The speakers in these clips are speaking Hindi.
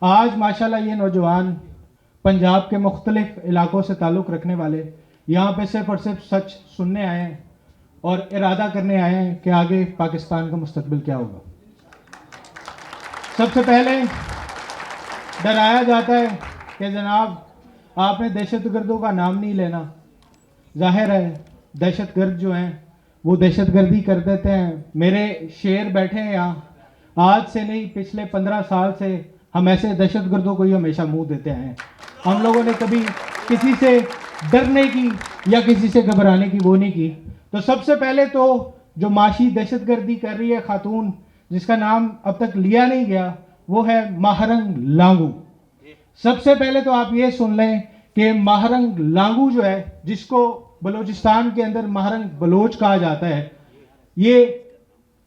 आज माशाल्लाह ये नौजवान पंजाब के मुख्तलिफ इलाकों से ताल्लुक़ रखने वाले यहाँ पे सिर्फ और सिर्फ सच सुनने आए हैं और इरादा करने आए हैं कि आगे पाकिस्तान का मुस्तकबिल क्या होगा। सबसे पहले डराया जाता है कि जनाब आपने दहशतगर्दों का नाम नहीं लेना। जाहिर है दहशतगर्द जो हैं वो दहशतगर्दी कर देते हैं। मेरे शेर बैठे हैं यहाँ, आज से नहीं पिछले 15 साल से हम ऐसे दहशतगर्दों को ही हमेशा मुंह देते आए हैं। हम लोगों ने कभी किसी से डरने की या किसी से घबराने की वो नहीं की। तो सबसे पहले तो जो माशी दहशतगर्दी कर रही है खातून, जिसका नाम अब तक लिया नहीं गया, वो है महारंग लांगू। सबसे पहले तो आप ये सुन लें कि महारंग लांगू जो है, जिसको बलूचिस्तान के अंदर महारंग बलोच कहा जाता है, ये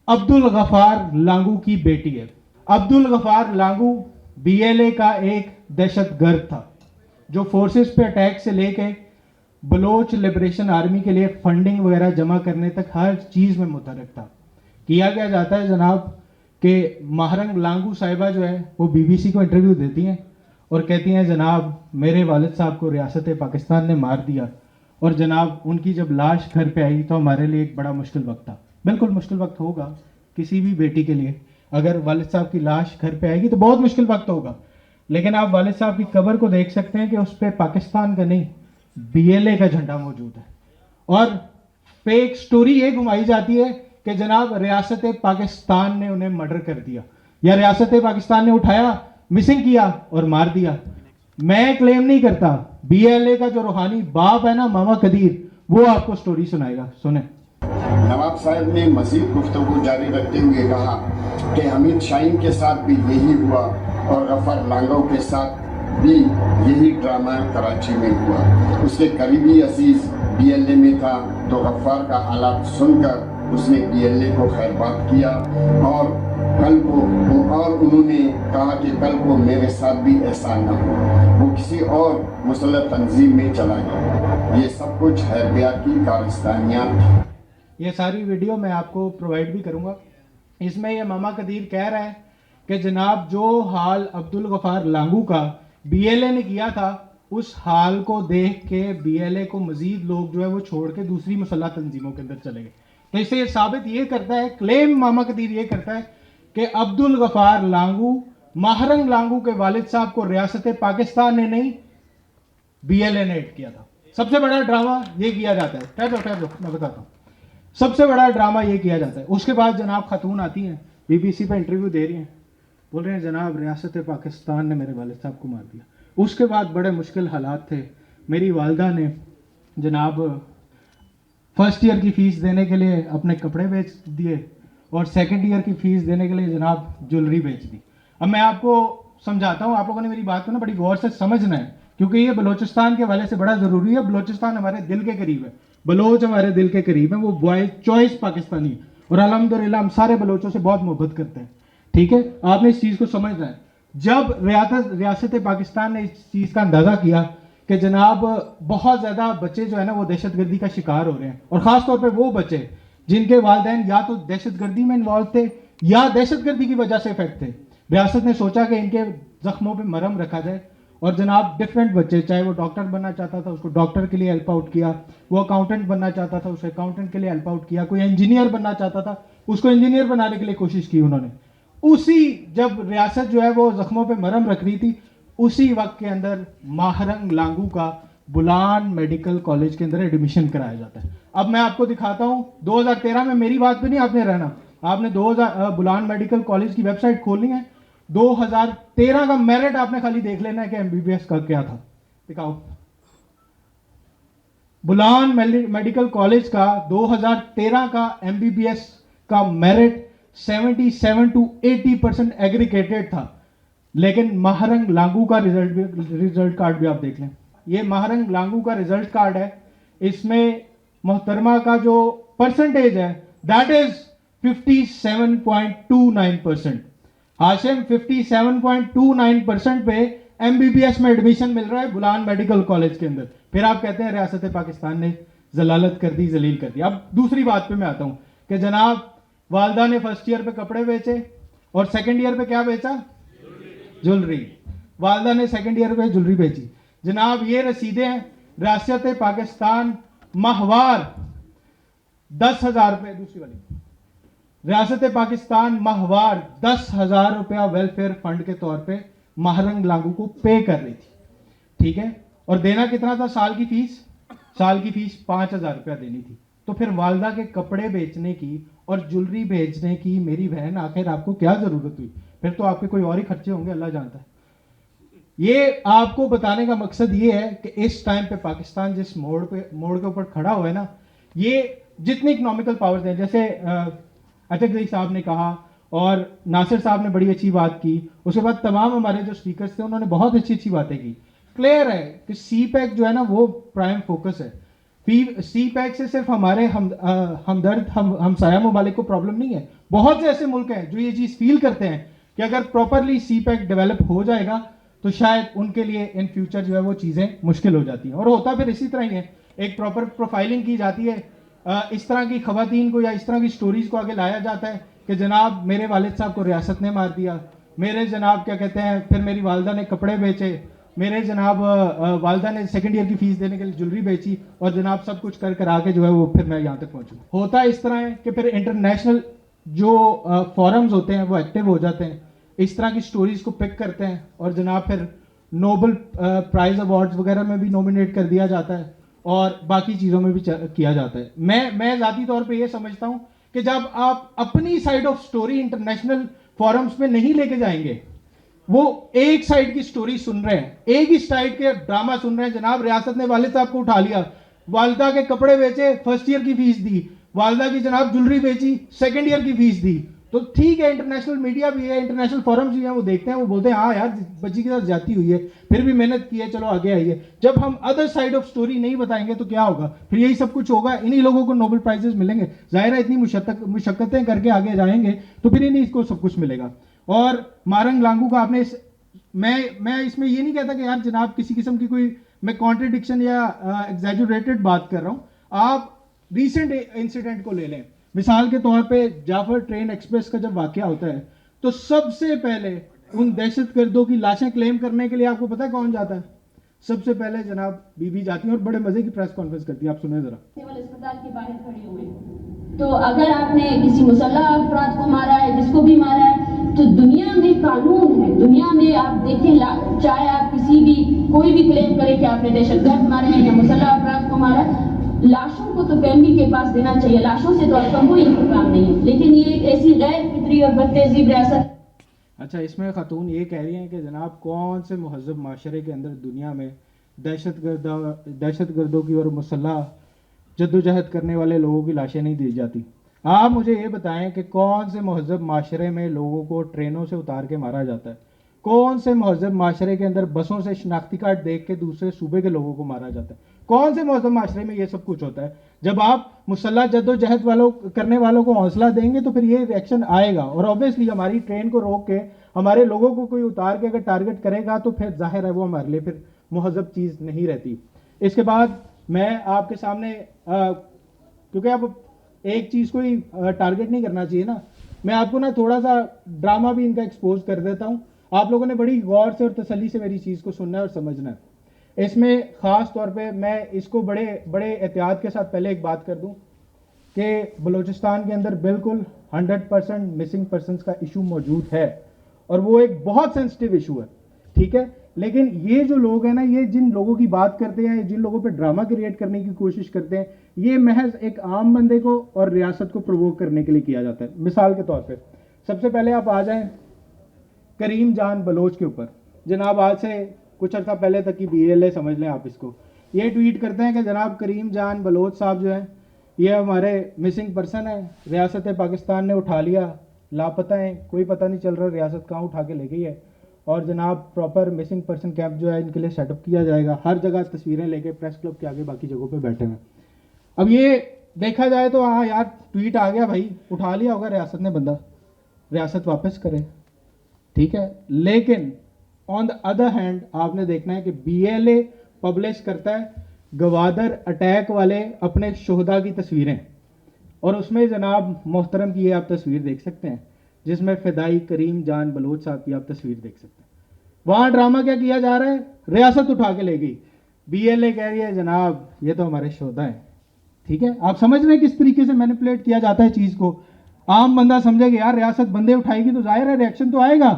अब्दुल गफार लांगू की बेटी है। अब्दुल गफार लांगू बीएलए का एक दहशतगर्द था जो फोर्सेस पे अटैक से लेके बलोच लिबरेशन आर्मी के लिए फंडिंग वगैरह जमा करने तक हर चीज में मुतहरक था। किया क्या जाता है जनाब कि महारंग लांगू साहिबा जो है वो बीबीसी को इंटरव्यू देती हैं और कहती हैं जनाब मेरे वालिद साहब को रियासत पाकिस्तान ने मार दिया, और जनाब उनकी जब लाश घर पे आई तो हमारे लिए एक बड़ा मुश्किल वक्त था। बिल्कुल मुश्किल वक्त होगा किसी भी बेटी के लिए, अगर वालिद साहब की लाश घर पे आएगी तो बहुत मुश्किल वक्त होगा। लेकिन आप वालिद साहब की कब्र को देख सकते हैं कि उस पर पाकिस्तान का नहीं बीएलए का झंडा मौजूद है। और फेक स्टोरी ये घुमाई जाती है कि जनाब रियासत पाकिस्तान ने उन्हें मर्डर कर दिया या रियासत पाकिस्तान ने उठाया, मिसिंग किया और मार दिया। मैं क्लेम नहीं करता, बीएलए का जो रूहानी बाप है ना मामा कदीर, वो आपको स्टोरी सुनाएगा। सुने। नवाब साहब ने मजीद गुफ्तगू जारी रखते हुए कहा कि हमीद शाहीन के साथ भी यही हुआ और गफर लांगो के साथ भी यही ड्रामा कराची में हुआ। उसके करीबी अजीज बीएलए में था तो गफ्फार का हालात सुनकर उसने बीएलए को खैरबाद किया और उन्होंने कहा कि कल को मेरे साथ भी ऐसा न हो। वो किसी और मुसल्लह तंजीम में चला गया। ये सब कुछ हैरबिया की कारस्तानियात थी। ये सारी वीडियो मैं आपको प्रोवाइड भी करूंगा। इसमें ये मामा कदीर कह रहा है कि जनाब जो हाल अब्दुल गफार लांगू का बीएलए ने किया था, उस हाल को देख के बीएलए को मजीद लोग जो है वो छोड़ के दूसरी मुसल्लह तंजीमों के अंदर चले गए। तो इससे ये साबित ये करता है, क्लेम मामा कदीर ये करता है कि अब्दुल गफार लांगू महारंग लांगू के वालिद साहब को रियासत पाकिस्तान ने नहीं बीएलए ने हिट किया था। सबसे बड़ा ड्रामा ये किया जाता है। ठहरो मैं बताता हूँ। सबसे बड़ा ड्रामा ये किया जाता है। उसके बाद जनाब खातून आती हैं, बीबीसी पे इंटरव्यू दे रही हैं, बोल रहे हैं जनाब रियासत पाकिस्तान ने मेरे वालिद साहब को मार दिया। उसके बाद बड़े मुश्किल हालात थे। मेरी वालदा ने जनाब फर्स्ट ईयर की फ़ीस देने के लिए अपने कपड़े बेच दिए और सेकंड ईयर की फ़ीस देने के लिए जनाब ज्वेलरी बेच दी। अब मैं आपको समझाता हूँ, आप लोगों ने मेरी बात को ना बड़ी गौर से समझना है, क्योंकि ये बलोचिस्तान के हवाले से बड़ा ज़रूरी है। बलोचिस्तान हमारे दिल के करीब है, बलोच हमारे दिल के करीब है, वो बॉय चॉइस पाकिस्तानी, और अल्हम्दुलिल्लाह हम सारे बलोचों से बहुत मोहब्बत करते हैं। ठीक है, आपने इस चीज़ को समझना है। जब रियासत पाकिस्तान ने इस चीज़ का अंदाज़ा किया कि जनाब बहुत ज़्यादा बच्चे जो है ना वो दहशतगर्दी का शिकार हो रहे हैं, और ख़ास तौर पे वो बच्चे जिनके वालिदैन या तो दहशतगर्दी में इन्वॉल्व थे या दहशतगर्दी की वजह से इफेक्ट थे, रियासत ने सोचा कि इनके जख्मों पे मरहम रखा जाए। और जनाब डिफरेंट बच्चे, चाहे वो डॉक्टर बनना चाहता था उसको डॉक्टर के लिए हेल्प आउट किया, वो अकाउंटेंट बनना चाहता था उसे अकाउंटेंट के लिए हेल्प आउट किया, कोई इंजीनियर बनना चाहता था उसको इंजीनियर बनाने के लिए कोशिश की उन्होंने। उसी जब रियासत जो है वो जख्मों पे मरहम रख रही थी, उसी वक्त के अंदर महारंग लांगू का बुलान मेडिकल कॉलेज के अंदर एडमिशन कराया जाता है। अब मैं आपको दिखाता हूं, 2013 में मेरी बात पे नहीं आपने रहना, आपने 2000 बुलान मेडिकल कॉलेज की वेबसाइट खोलनी है। 2013 का मेरिट आपने खाली देख लेना है कि एमबीबीएस का क्या था। दिखाओ, बुलान मेडिकल कॉलेज का 2013 का एमबीबीएस का मेरिट 77 to 80% एग्रीगेटेड था। लेकिन महारंग लांगू का रिजल्ट कार्ड भी आप देख लें, ये महारंग लांगू का रिजल्ट कार्ड है। इसमें मोहतरमा का जो परसेंटेज है दैट इज 57.29%। हाशिम 57.29% पे एमबीबीएस में एडमिशन मिल रहा है बुलान मेडिकल कॉलेज के अंदर। फिर आप कहते हैं रियासत पाकिस्तान ने जलालत कर दी, जलील कर दी। अब दूसरी बात पे मैं आता हूं कि जनाब वालदा ने फर्स्ट ईयर पे कपड़े बेचे और सेकंड ईयर पे क्या बेचा? ज्वेलरी। वालदा ने सेकंड ईयर में ज्वेलरी बेची। जनाब ये रसीदें हैं, रियासत पाकिस्तान माहवार 10,000 रुपये, दूसरी वाली रियासत पाकिस्तान माहवार 10,000 रुपया वेलफेयर फंड के तौर पे महारंग लागू को पे कर रही थी, ठीक है। और देना कितना था? साल की फीस 5,000 रुपया देनी थी। तो फिर वालदा के कपड़े बेचने की और ज्वेलरी बेचने की मेरी बहन आखिर आपको क्या जरूरत हुई? फिर तो आपके कोई और ही खर्चे होंगे, अल्लाह जानता है। ये आपको बताने का मकसद ये है कि इस टाइम पे पाकिस्तान जिस मोड़ के ऊपर खड़ा हुआ है ना, ये जितनी इकोनॉमिकल पावर्स हैं, जैसे अटक साहब ने कहा और नासिर साहब ने बड़ी अच्छी बात की, उसके बाद तमाम हमारे जो स्पीकर्स थे उन्होंने बहुत अच्छी अच्छी बातें की। क्लियर है कि सी पैक जो है ना वो प्राइम फोकस है। सी पैक से सिर्फ हमारे हमदर्द हमसाया ममालिक को प्रॉब्लम नहीं है, बहुत से ऐसे मुल्क हैं जो ये चीज़ फील करते हैं कि अगर प्रॉपरली सी पैक डेवलप हो जाएगा तो शायद उनके लिए इन फ्यूचर जो है वो चीज़ें मुश्किल हो जाती हैं। और होता फिर इसी तरह ही है, एक प्रॉपर प्रोफाइलिंग की जाती है, इस तरह की खवातीन को या इस तरह की स्टोरीज को आगे लाया जाता है कि जनाब मेरे वालिद साहब को रियासत ने मार दिया, मेरे जनाब क्या कहते हैं, फिर मेरी वालदा ने कपड़े बेचे, मेरे जनाब वालदा ने सेकंड ईयर की फीस देने के लिए ज्वेलरी बेची, और जनाब सब कुछ कर आके जो है वो फिर मैं यहाँ तक पहुँचूँ। होता इस तरह है कि फिर इंटरनेशनल जो फॉरम्स होते हैं वो एक्टिव हो जाते हैं, इस तरह की स्टोरीज को पिक करते हैं और जनाब फिर नोबल प्राइज अवार्ड्स वगैरह में भी नॉमिनेट कर दिया जाता है और बाकी चीज़ों में भी किया जाता है। मैं ज़ाती तौर पे ये समझता हूँ कि जब आप अपनी side of story international forums में नहीं लेके जाएंगे, वो एक साइड की स्टोरी सुन रहे हैं, एक ही साइड के ड्रामा सुन रहे हैं। जनाब रियासत ने वालिद साहब को उठा लिया, वालदा के कपड़े बेचे, फर्स्ट ईयर की फीस दी, वालदा की जनाब ज्वेलरी बेची, सेकंड ईयर की फीस दी। तो ठीक है, इंटरनेशनल मीडिया भी है, इंटरनेशनल फोरम्स भी हैं, वो देखते हैं, वो बोलते हैं हाँ यार बच्ची के साथ जाती हुई है, फिर भी मेहनत की है, चलो आगे आइए। जब हम अदर साइड ऑफ स्टोरी नहीं बताएंगे तो क्या होगा? फिर यही सब कुछ होगा, इन्हीं लोगों को नोबेल प्राइजेस मिलेंगे। जाहिर है इतनी मुशक्कतें करके आगे जाएंगे तो फिर इन्हीं को सब कुछ मिलेगा। और मारंग लांगू का आपने मैं इसमें ये नहीं कहता कि यार जनाब किसी किस्म की कोई मैं कॉन्ट्रडिक्शन या एग्जैजुरेटेड बात कर रहा हूँ। आप रिसेंट इंसिडेंट को ले लें, मिसाल के तौर पे जाफर ट्रेन एक्सप्रेस का जब वाकया होता है तो सबसे पहले उन दहशतगर्दों की लाशें क्लेम करने के लिए आपको पता है कौन जाता है? सबसे पहले जनाब बीबी जाती है और बड़े मजे की प्रेस कॉन्फ्रेंस करती है। आप सुने जरा। केवल अस्पताल के बाहर खड़े हुए, तो अगर आपने किसी मुसल्लह अफराद को मारा है, जिसको भी मारा है, तो दुनिया में कानून है, दुनिया में आप देखें, चाहे आप किसी भी कोई भी क्लेम करे कि आपने दहशतगर्द मारे हैं या मुसल्लह अफराद को मारा, लाशों को तो फैमिली के पास देना चाहिए, लाशों से तो आपका कोई इंतकाम नहीं है। लेकिन ये एक ऐसी गैर फितरी और बदतहजीब रियासत। अच्छा, इसमें खातून ये कह रही हैं कि जनाब कौन से महज़ब माशरे के अंदर दुनिया में दहशतगर्दों की और मुसल्लह जद्दोजहद करने वाले लोगों की लाशें नहीं दी जाती। आप मुझे ये बताएं कि कौन से महज़ब माशरे में लोगों को ट्रेनों से उतार के मारा जाता है? कौन से महज़ब माशरे के अंदर बसों से शनाख्ती कार्ड देख के दूसरे सूबे के लोगों को मारा जाता है? कौन से महज़ब माशरे में ये सब कुछ होता है? जब आप मुसल्लह जद्दोजहद करने वालों को हौसला देंगे तो फिर ये रिएक्शन आएगा। और ऑब्वियसली हमारी ट्रेन को रोक के हमारे लोगों को कोई उतार के अगर टारगेट करेगा तो फिर जाहिर है वो हमारे लिए फिर महज़ब चीज़ नहीं रहती। इसके बाद मैं आपके सामने क्योंकि अब एक चीज़ को ही टारगेट नहीं करना चाहिए ना, मैं आपको ना थोड़ा सा ड्रामा भी इनका एक्सपोज कर देता हूँ। आप लोगों ने बड़ी गौर से और तसल्ली से मेरी चीज़ को सुनना है और समझना है। इसमें ख़ास तौर पे मैं इसको बड़े बड़े एहतियात के साथ पहले एक बात कर दूं कि बलूचिस्तान के अंदर बिल्कुल 100% मिसिंग पर्सनस का इशू मौजूद है और वो एक बहुत सेंसिटिव इशू है, ठीक है। लेकिन ये जो लोग हैं ना, ये जिन लोगों की बात करते हैं, जिन लोगों पे ड्रामा क्रिएट करने की कोशिश करते हैं, ये महज एक आम बंदे को और रियासत को प्रोवोक करने के लिए किया जाता है। मिसाल के तौर पे सबसे पहले आप आ जाएं करीम जान बलोच के ऊपर। जनाब आज से कुछ अर्सा पहले तक की BLA समझ लें आप इसको। ये ट्वीट करते हैं कि जनाब करीम जान बलोच साहब जो हैं ये हमारे मिसिंग पर्सन है, रियासत पाकिस्तान ने उठा लिया, लापता हैं, कोई पता नहीं चल रहा रियासत कहाँ उठा के ले गई है, और जनाब प्रॉपर मिसिंग पर्सन कैंप जो है इनके लिए सेटअप किया जाएगा। हर जगह तस्वीरें लेके प्रेस क्लब के आगे बाकी जगहों पे बैठे हुए। अब ये देखा जाए तो हाँ यार ट्वीट आ गया भाई, उठा लिया होगा रियासत ने बंदा, रियासत वापस करे, ठीक है। लेकिन ऑन द अदर हैंड आपने देखना है कि BLA पब्लिश करता है गवादर अटैक वाले अपने शोहदा की तस्वीरें, और उसमें जनाब मोहतरम की ये आप तस्वीर देख सकते हैं जिसमें फ़िदाई करीम जान बलोच साहब की आप तस्वीर देख सकते हैं। वहां ड्रामा क्या किया जा रहा है, रियासत उठा के ले गई। बीएलए कह रही है जनाब ये तो हमारे शोधा है। ठीक है, आप समझ रहे हैं किस तरीके से मैनिपुलेट किया जाता है चीज को। आम बंदा समझेगा यार रियासत बंदे उठाएगी तो जाहिर है रिएक्शन तो आएगा।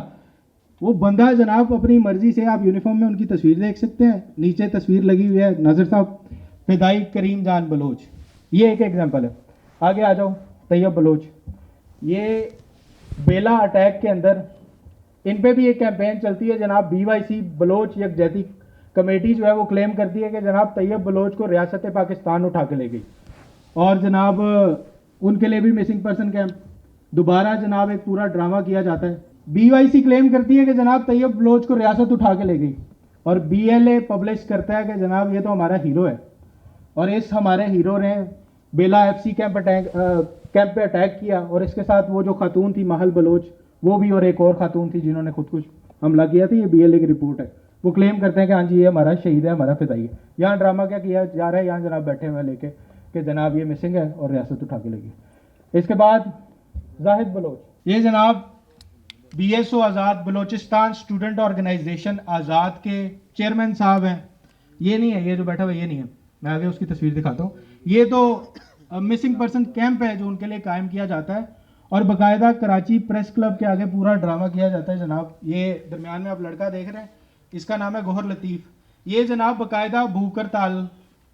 वो बंदा जनाब अपनी मर्जी से, आप यूनिफॉर्म में उनकी तस्वीर देख सकते हैं, नीचे तस्वीर लगी हुई है नाजिर साहब, फिदाई करीम जान बलोच, ये एक एग्जांपल है। आगे आ जाओ, तैयब बलोच, ये बेला अटैक के अंदर इन पे भी एक कैंपेन चलती है जनाब। BYC बलोच यकजहती कमेटी जो है वो क्लेम करती है कि जनाब तैयब बलोच को रियासत पाकिस्तान उठा के ले गई, और जनाब उनके लिए भी मिसिंग पर्सन कैंप दोबारा जनाब एक पूरा ड्रामा किया जाता है। BYC क्लेम करती है कि जनाब तैयब बलोच को रियासत उठा के ले गई, और BLA पब्लिश करता है कि जनाब ये तो हमारा हीरो है, और इस हमारे हीरो ने बेला FC कैंप पे अटैक किया, और इसके साथ वो जो खातून थी महल बलोच वो भी, और एक और खातून थी जिन्होंने खुदकुश हमला किया था। ये BLA की रिपोर्ट है। वो क्लेम करते हैं कि हाँ जी ये हमारा शहीद है, हमारा फिदाई है। यहाँ ड्रामा क्या किया जा रहा है, यहाँ जनाब बैठे हुए लेके कि जनाब ये मिसिंग है और रियासत उठा के लगी। इसके बाद जाहिद बलोच, ये जनाब BSO आज़ाद बलोचिस्तान स्टूडेंट ऑर्गेनाइजेशन आज़ाद के चेयरमैन साहब हैं। ये नहीं है, ये जो बैठा हुआ ये नहीं है, मैं आगे उसकी तस्वीर दिखाता हूँ। ये तो मिसिंग पर्सन कैंप है जो उनके लिए कायम किया जाता है, और बाकायदा कराची प्रेस क्लब के आगे पूरा ड्रामा किया जाता है जनाब। ये दरमियान में आप लड़का देख रहे हैं, इसका नाम है गौहर लतीफ़। ये जनाब बाकायदा भूख हड़ताल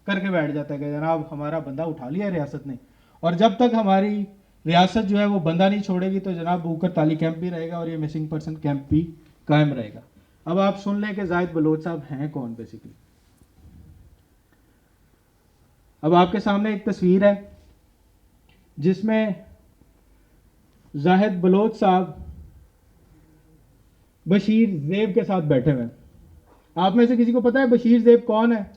करके बैठ जाता है कि जनाब हमारा बंदा उठा लिया रियासत ने, और जब तक हमारी रियासत जो है वो बंदा नहीं छोड़ेगी तो जनाब भूख हड़ताली कैंप भी रहेगा और ये मिसिंग पर्सन कैंप भी कायम रहेगा। अब आप सुन लें कि जाहिद बलोच साहब हैं कौन बेसिकली। अब आपके सामने एक तस्वीर है जिसमें जाहिद बलोच साहब बशीर ज़ेब के साथ बैठे हुए हैं। आप में से किसी को पता है बशीर ज़ेब कौन है?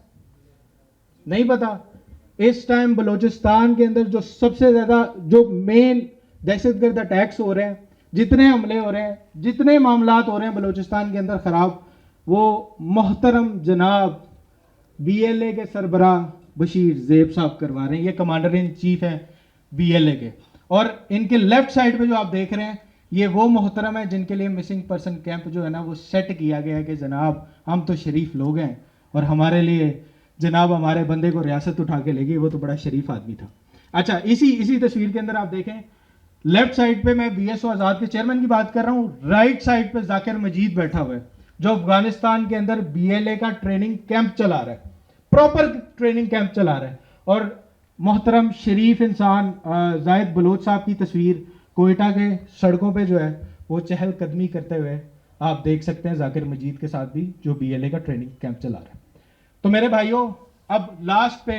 नहीं पता। इस टाइम बलोचिस्तान के अंदर जो सबसे ज़्यादा जो मेन दहशतगर्द अटैक्स हो रहे हैं, जितने हमले हो रहे हैं, जितने मामलात हो रहे हैं बलोचिस्तान के अंदर ख़राब, वो मोहतरम जनाब BLA के सरबराह बशीर ज़ेब साहब करवा रहे हैं। ये कमांडर इन चीफ हैं BLA के, और इनके लेफ्ट साइड पे जो आप देख रहे हैं ये वो मोहतरम है जिनके लिए मिसिंग पर्सन कैंप जो है ना वो सेट किया गया है कि जनाब हम तो शरीफ लोग हैं और हमारे लिए जनाब हमारे बंदे को रियासत उठा के ले गई, वो तो बड़ा शरीफ आदमी था। अच्छा, इसी तस्वीर के अंदर आप देखें, लेफ्ट साइड पे मैं BSO आज़ाद के चेयरमैन की बात कर रहा हूँ, राइट साइड पे जाकिर मजीद बैठा हुआ है जो अफगानिस्तान के अंदर BLA का ट्रेनिंग कैंप चला रहा है, प्रॉपर ट्रेनिंग कैंप चला रहा है। और मोहतरम शरीफ इंसान जाहिद बलोच साहब की तस्वीर कोयटा के सड़कों पे जो है वो चहलकदमी करते हुए आप देख सकते हैं जाकिर मजीद के साथ भी, जो BLA का ट्रेनिंग कैंप चला रहा है। तो मेरे भाइयों, अब लास्ट पे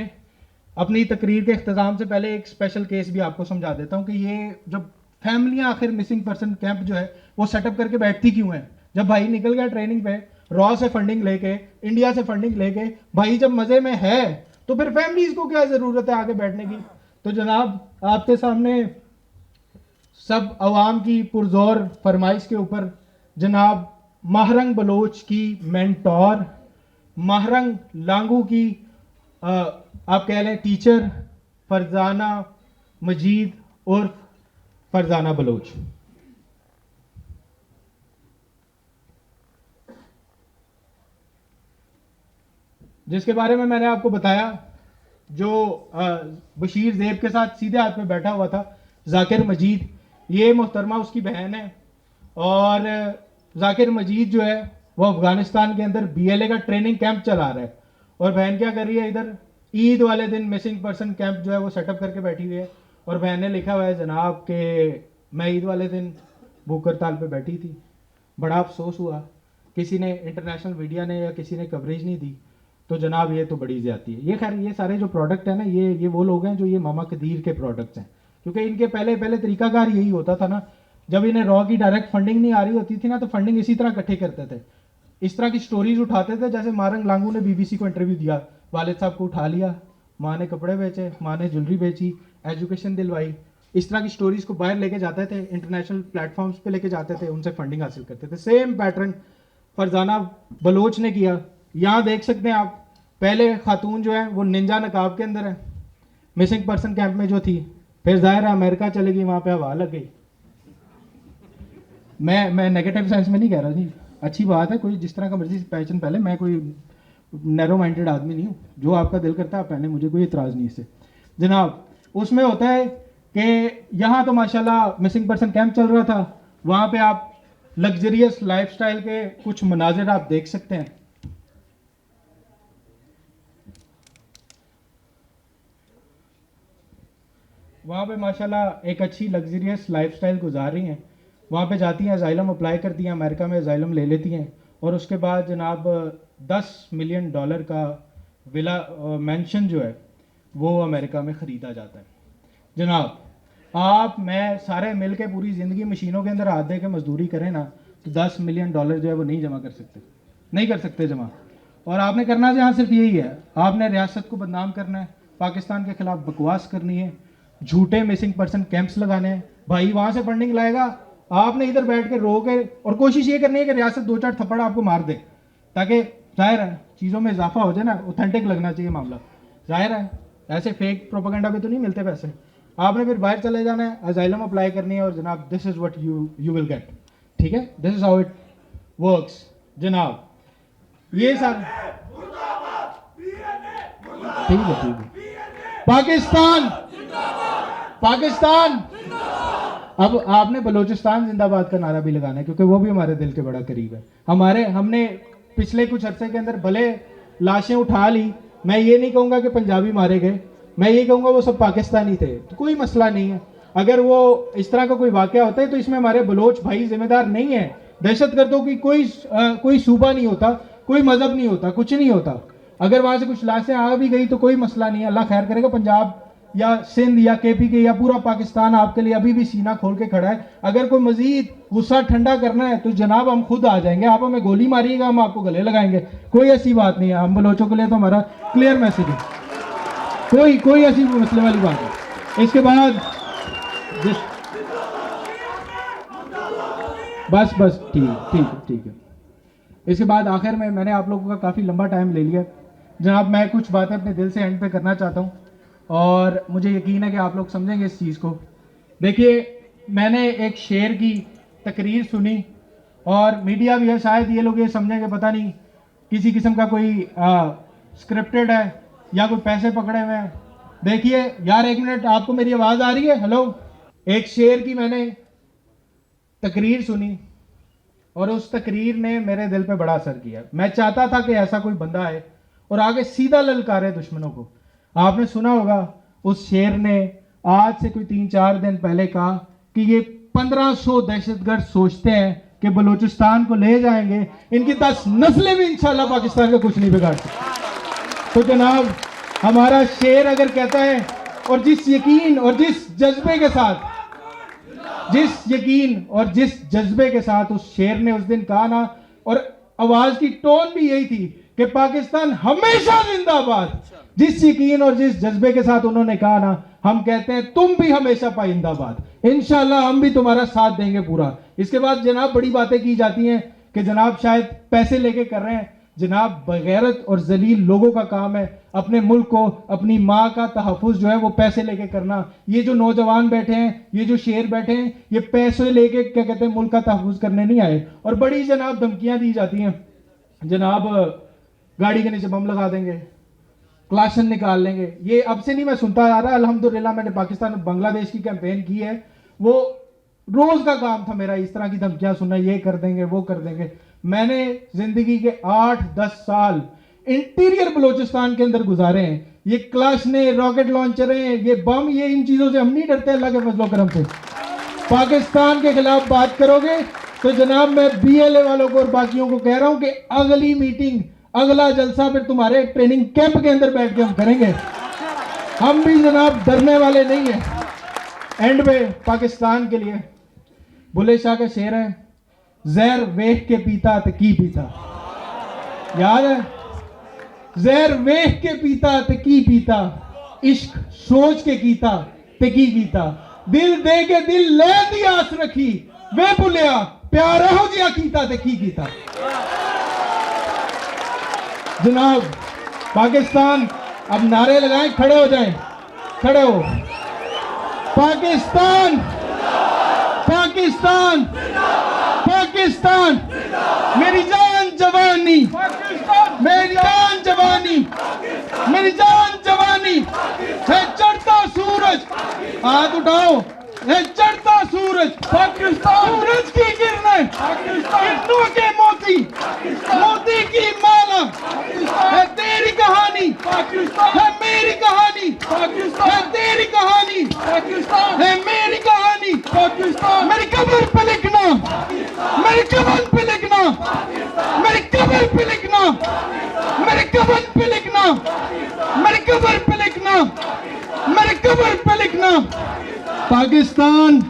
अपनी तकरीर के इख्तिताम से पहले एक स्पेशल केस भी आपको समझा देता हूँ कि ये जब फैमिलियाँ आखिर मिसिंग पर्सन कैंप जो है वो सेटअप करके बैठती क्यों है। जब भाई निकल गया ट्रेनिंग पे, रॉ से फंडिंग लेके, इंडिया से फंडिंग लेके, भाई जब मज़े में है तो फिर फैमिलीज को क्या ज़रूरत है आगे बैठने की। तो जनाब आपके सामने सब अवाम की पुरजोर फरमाइश के ऊपर जनाब महरंग बलोच की मेंटोर, महरंग लांगू की आप कह लें टीचर फरजाना मजीद उर्फ फरजाना बलोच। जिसके बारे में मैंने आपको बताया, जो बशीर ज़ेब के साथ सीधे हाथ में बैठा हुआ था जाकिर मजीद, ये मोहतरमा उसकी बहन है। और जाकिर मजीद जो है वो अफगानिस्तान के अंदर BLA का ट्रेनिंग कैंप चला रहा है, और बहन क्या कर रही है, इधर ईद वाले दिन मिसिंग पर्सन कैंप जो है वो सेटअप करके बैठी हुई है। और बहन ने लिखा हुआ है जनाब कि मैं ईद वाले दिन भूख हड़ताल पे बैठी थी, बड़ा अफसोस हुआ, किसी ने इंटरनेशनल मीडिया ने या किसी ने कवरेज नहीं दी, तो जनाब ये तो बड़ी ज़्यादती है। ये खैर ये सारे जो प्रोडक्ट हैं ना, ये वो लोग हैं जो ये मामा कदीर के प्रोडक्ट्स हैं, क्योंकि इनके पहले तरीकाकार यही होता था ना, जब इन्हें रॉ की डायरेक्ट फंडिंग नहीं आ रही होती थी ना तो फंडिंग इसी तरह इकट्ठे करते थे, इस तरह की स्टोरीज उठाते थे। जैसे मारंग लांगू ने BBC को इंटरव्यू दिया, वालिद साहब को उठा लिया, माँ ने कपड़े बेचे, माँ ने ज्वेलरी बेची, एजुकेशन दिलवाई, इस तरह की स्टोरीज को बाहर लेके जाते थे, इंटरनेशनल प्लेटफॉर्म्स पे लेके जाते थे, उनसे फंडिंग हासिल करते थे। सेम पैटर्न फरजाना बलोच ने किया। यहाँ देख सकते हैं आप, पहले खातून जो है वो निंजा नकाब के अंदर है, मिसिंग पर्सन कैंप में जो थी, फिर जाहिर है अमेरिका चली गई, वहाँ पे हवा लग गई। मैं नेगेटिव सेंस में नहीं कह रहा जी, अच्छी बात है, कोई जिस तरह का मर्जी पहचान पहले, मैं कोई नैरो माइंडेड आदमी नहीं हूँ, जो आपका दिल करता है आप पहने, मुझे कोई इतराज़ नहीं इससे जनाब। उसमें होता है कि यहाँ तो माशाल्लाह मिसिंग पर्सन कैंप चल रहा था, वहाँ पे आप लग्जरियस लाइफस्टाइल के कुछ मनाजिर आप देख सकते हैं। वहाँ पे माशाल्लाह एक अच्छी लग्जरियस लाइफस्टाइल गुजार रही हैं, वहाँ पे जाती हैं, अजाइलम अप्लाई करती हैं, अमेरिका में अजाइलम ले लेती हैं, और उसके बाद जनाब $10 मिलियन का विला मेंशन जो है वो अमेरिका में ख़रीदा जाता है। जनाब आप मैं सारे मिल के पूरी ज़िंदगी मशीनों के अंदर हाथ दे के मजदूरी करें ना, तो $10 मिलियन जो है वो नहीं जमा कर सकते, नहीं कर सकते जमा। और आपने करना यहाँ सिर्फ यही है, आपने रियासत को बदनाम करना है, पाकिस्तान के खिलाफ बकवास करनी है, झूठे मिसिंग पर्सन कैंप्स लगाने हैं। भाई वहाँ से फंडिंग लाएगा, आपने इधर बैठ के रो के, और कोशिश ये करनी है कि रियासत 2-4 थप्पड़ आपको मार दे, ताकि जाहिर है चीज़ों में इजाफा हो जाए ना, ऑथेंटिक लगना चाहिए मामला। जाहिर है ऐसे फेक प्रोपेगेंडा पे तो नहीं मिलते पैसे। आपने फिर बाहर चले जाना है, अजाइलम अप्लाई करनी है, और जनाब this is what you will get. ठीक है, this is how it works जनाब। ये सब ठीक है। पाकिस्तान पाकिस्तान अब आपने बलूचिस्तान जिंदाबाद का नारा भी लगाना है, क्योंकि वो भी हमारे दिल के बड़ा करीब है। हमने पिछले कुछ अरसे के अंदर भले लाशें उठा ली, मैं ये नहीं कहूँगा कि पंजाबी मारे गए, मैं ये कहूँगा वो सब पाकिस्तानी थे, तो कोई मसला नहीं है। अगर वो इस तरह का कोई वाक़या होता है तो इसमें हमारे बलोच भाई जिम्मेदार नहीं है। दहशतगर्दों की कोई सूबा नहीं होता, कोई मजहब नहीं होता, कुछ नहीं होता। अगर वहाँ से कुछ लाशें आ भी गई तो कोई मसला नहीं है, अल्लाह खैर करेगा। पंजाब या सिंध या केपी के या पूरा पाकिस्तान आपके लिए अभी भी सीना खोल के खड़ा है। अगर कोई मजीद गुस्सा ठंडा करना है तो जनाब हम खुद आ जाएंगे, आप हमें गोली मारिएगा, हम आपको गले लगाएंगे, कोई ऐसी बात नहीं है। हम बलोचों के लिए तो हमारा क्लियर मैसेज है, कोई ऐसी मसले वाली बात है। इसके बाद बस ठीक है। इसके बाद आखिर में मैंने आप लोगों का काफ़ी लंबा टाइम ले लिया जनाब, मैं कुछ बातें अपने दिल से एंड पे करना चाहता हूँ, और मुझे यकीन है कि आप लोग समझेंगे इस चीज़ को। देखिए, मैंने एक शेर की तकरीर सुनी, और मीडिया भी है, शायद ये लोग ये समझेंगे पता नहीं किसी किस्म का कोई स्क्रिप्टेड है या कोई पैसे पकड़े हुए हैं। देखिए यार, एक मिनट, आपको मेरी आवाज़ आ रही है? हेलो। एक शेर की मैंने तकरीर सुनी, और उस तकरीर ने मेरे दिल पे बड़ा असर किया। मैं चाहता था कि ऐसा कोई बंदा आए और आगे सीधा ललकारे दुश्मनों को। आपने सुना होगा, उस शेर ने आज से कोई 3-4 दिन पहले कहा कि ये 1500 दहशतगर्द सोचते हैं कि बलूचिस्तान को ले जाएंगे, इनकी 10 नस्लें भी इंशाल्लाह पाकिस्तान का कुछ नहीं बिगाड़ सकती। तो जनाब, हमारा शेर अगर कहता है, और जिस यकीन और जिस जज्बे के साथ उस शेर ने उस दिन कहा ना, और आवाज की टोन भी यही थी कि पाकिस्तान हमेशा जिंदाबाद, जिस यकीन और जिस जज्बे के साथ उन्होंने कहा ना, हम कहते हैं तुम भी हमेशा पाइंदाबाद, इंशाल्लाह हम भी तुम्हारा साथ देंगे पूरा। इसके बाद जनाब बड़ी बातें की जाती हैं कि जनाब शायद पैसे लेके कर रहे हैं। जनाब, बगैरत और जलील लोगों का काम है अपने मुल्क को, अपनी माँ का तहफ़्फ़ुज़ जो है वो पैसे लेके करना। ये जो नौजवान बैठे हैं, ये जो शेर बैठे हैं, ये पैसे लेके क्या कहते हैं मुल्क का तहफ़्फ़ुज़ करने नहीं आए। और बड़ी जनाब धमकियाँ दी जाती हैं, जनाब गाड़ी के नीचे बम लगा देंगे, क्लाशन निकाल लेंगे। ये अब से नहीं, मैं सुनता आ रहा। अल्हम्दुलिल्लाह मैंने पाकिस्तान और बांग्लादेश की कैंपेन की है, वो रोज़ का काम था मेरा इस तरह की धमकियाँ सुनना, ये कर देंगे वो कर देंगे। मैंने जिंदगी के 8-10 साल इंटीरियर बलूचिस्तान के अंदर गुजारे हैं। ये क्लाशने, रॉकेट लॉन्चरें, ये बम, ये इन चीज़ों से हम नहीं डरते अल्लाह के फजलो करम से। पाकिस्तान के खिलाफ बात करोगे तो जनाब मैं BLA वालों को और बाकियों को कह रहा हूं कि अगली मीटिंग, अगला जलसा फिर तुम्हारे ट्रेनिंग कैंप के अंदर बैठ के हम करेंगे। हम भी जनाब डरने वाले नहीं है। एंड में पाकिस्तान के लिए बुल्ले शाह का शेर है, जहर वेख के पीता ते की पीता, याद है? जहर वेख के पीता ते की पीता, इश्क सोच के कीता ते की कीता, दिल दे के दिल ले दी आस रखी, वे भुलिया प्यार हो जिया कीता ते की कीता। जनाब पाकिस्तान, अब नारे लगाएं, खड़े हो जाएं, खड़े हो। पाकिस्तान, पाकिस्तान, पाकिस्तान। मेरी जान जवानी, मेरी जान जवानी, मेरी जान जवानी है चढ़ता सूरज। हाथ उठाओ, है चढ़ता सूरज पाकिस्तान, सूरज की किरणें किरणों के मोती, मोती की माला है तेरी कहानी, है मेरी कहानी, है तेरी कहानी, है मेरी कहानी। मेरी कब्र पे लिखना, मेरी कब्र पे लिखना, मेरी कब्र पे लिखना, मेरी कब्र पे लिखना, मेरी कब्र पे लिखना, मेरी कब्र पे लिखना। पाकिस्तान